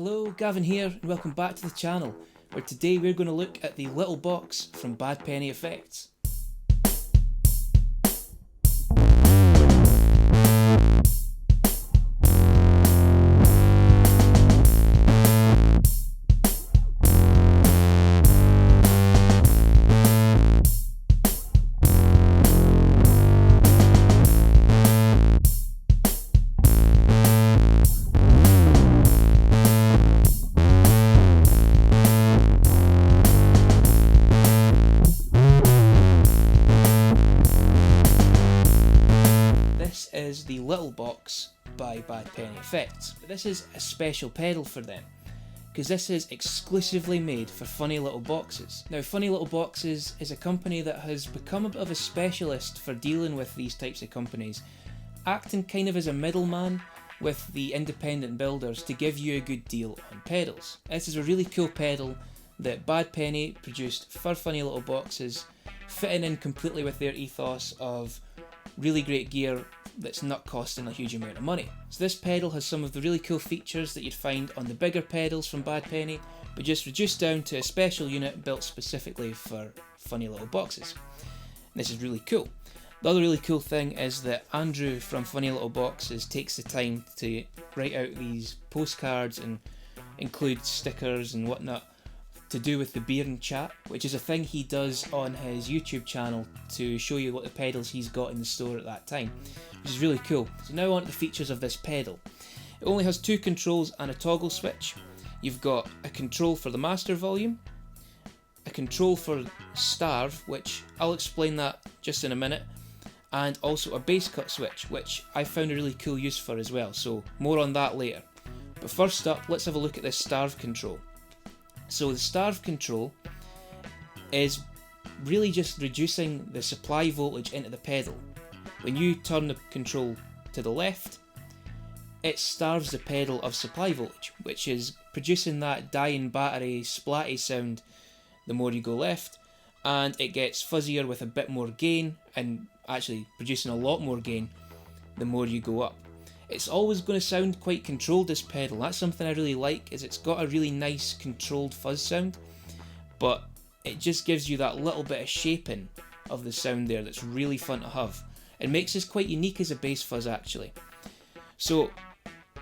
Hello, Gavin here, and welcome back to the channel, where today we're going to look at the little box from Bad Penny Effects. Is the Little Box by Bad Penny Effects. But this is a special pedal for them, because this is exclusively made for Funny Little Boxes. Now, Funny Little Boxes is a company that has become a bit of a specialist for dealing with these types of companies, acting kind of as a middleman with the independent builders to give you a good deal on pedals. This is a really cool pedal that Bad Penny produced for Funny Little Boxes, fitting in completely with their ethos of really great gear that's not costing a huge amount of money. So this pedal has some of the really cool features that you'd find on the bigger pedals from Bad Penny, but just reduced down to a special unit built specifically for Funny Little Boxes. And this is really cool. The other really cool thing is that Andrew from Funny Little Boxes takes the time to write out these postcards and include stickers and whatnot to do with the Behringer chat, which is a thing he does on his YouTube channel to show you what the pedals he's got in the store at that time, which is really cool. So now on to the features of this pedal. It only has two controls and a toggle switch. You've got a control for the master volume, a control for starve, which I'll explain that just in a minute, and also a bass cut switch, which I found a really cool use for as well, so more on that later. But first up, let's have a look at this starve control. So the starve control is really just reducing the supply voltage into the pedal. When you turn the control to the left, it starves the pedal of supply voltage, which is producing that dying battery splatty sound the more you go left, and it gets fuzzier with a bit more gain, and actually producing a lot more gain the more you go up. It's always going to sound quite controlled, this pedal. That's something I really like, is it's got a really nice controlled fuzz sound, but it just gives you that little bit of shaping of the sound there that's really fun to have. It makes this quite unique as a bass fuzz actually. So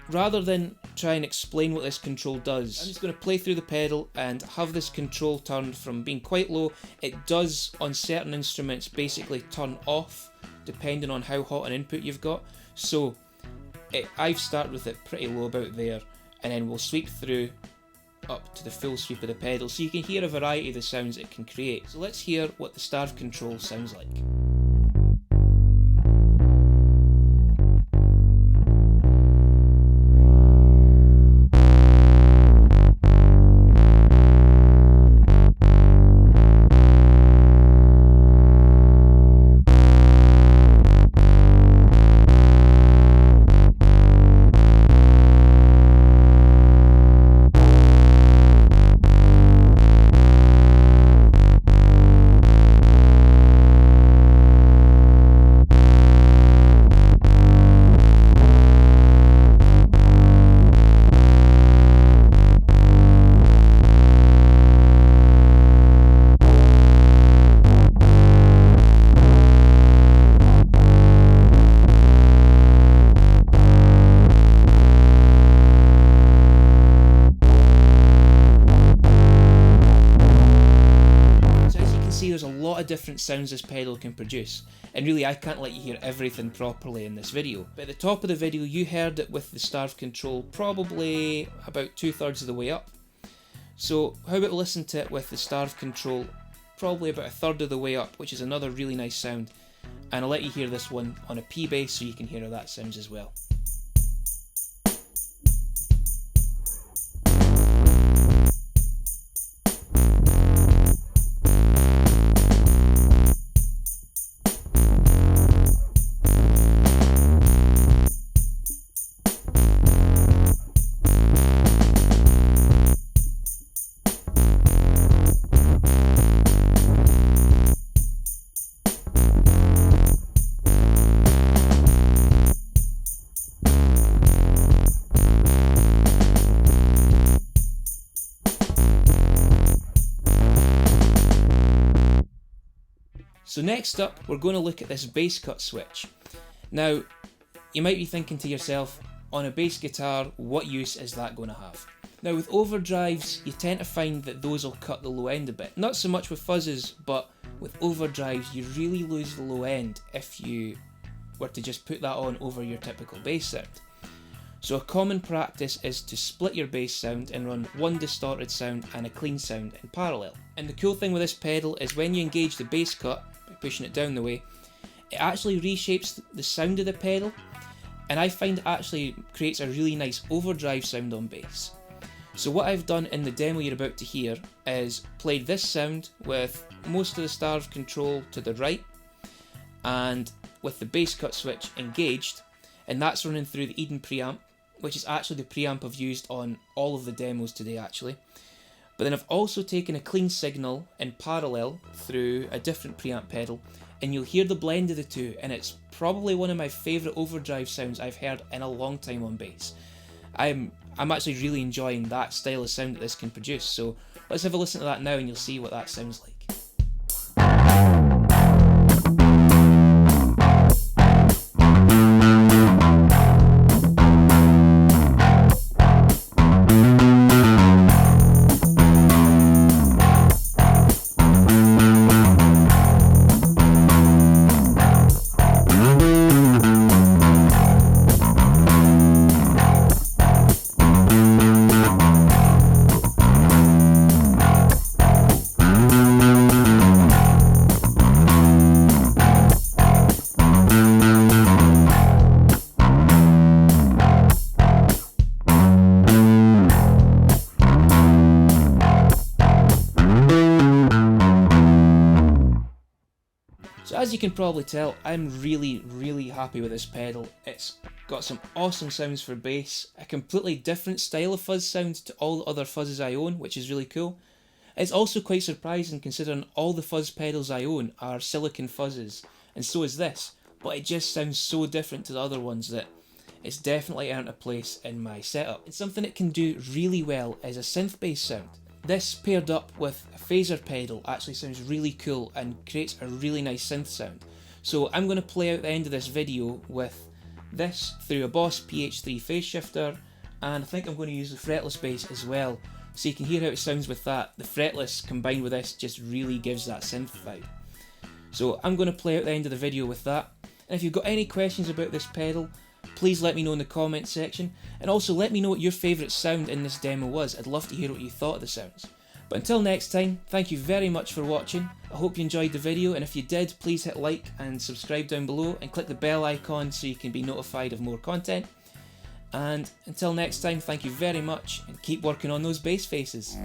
rather than try and explain what this control does, I'm just going to play through the pedal and have this control turned from being quite low. It does on certain instruments basically turn off depending on how hot an input you've got. So I've started with it pretty low about there, and then we'll sweep through up to the full sweep of the pedal so you can hear a variety of the sounds it can create. So let's hear what the starve control sounds like. There's a lot of different sounds this pedal can produce, and really I can't let you hear everything properly in this video. But at the top of the video you heard it with the starve control probably about 2/3 of the way up. So how about listen to it with the starve control probably about 1/3 of the way up, which is another really nice sound, and I'll let you hear this one on a P Bass so you can hear how that sounds as well. So next up, we're going to look at this bass cut switch. Now, you might be thinking to yourself, on a bass guitar, what use is that going to have? Now with overdrives, you tend to find that those will cut the low end a bit. Not so much with fuzzes, but with overdrives you really lose the low end if you were to just put that on over your typical bass sound. So a common practice is to split your bass sound and run one distorted sound and a clean sound in parallel. And the cool thing with this pedal is when you engage the bass cut, by pushing it down the way, it actually reshapes the sound of the pedal, and I find it actually creates a really nice overdrive sound on bass. So what I've done in the demo you're about to hear is played this sound with most of the starve control to the right and with the bass cut switch engaged, and that's running through the Eden preamp, which is actually the preamp I've used on all of the demos today actually. But then I've also taken a clean signal in parallel through a different preamp pedal, and you'll hear the blend of the two, and it's probably one of my favourite overdrive sounds I've heard in a long time on bass. I'm actually really enjoying that style of sound that this can produce, so let's have a listen to that now and you'll see what that sounds like. So as you can probably tell, I'm really happy with this pedal. It's got some awesome sounds for bass, a completely different style of fuzz sound to all the other fuzzes I own, which is really cool. It's also quite surprising considering all the fuzz pedals I own are silicon fuzzes, and so is this, but it just sounds so different to the other ones that it's definitely earned a place in my setup. And something it can do really well is a synth bass sound. This paired up with a phaser pedal actually sounds really cool and creates a really nice synth sound. So I'm going to play out the end of this video with this through a Boss PH3 phase shifter, and I think I'm going to use the fretless bass as well, so you can hear how it sounds with that. The fretless combined with this just really gives that synth vibe. So I'm going to play out the end of the video with that, and if you've got any questions about this pedal, please let me know in the comments section, and also let me know what your favourite sound in this demo was. I'd love to hear what you thought of the sounds. But until next time, thank you very much for watching. I hope you enjoyed the video, and if you did, please hit like and subscribe down below and click the bell icon so you can be notified of more content. And until next time, thank you very much and keep working on those bass faces.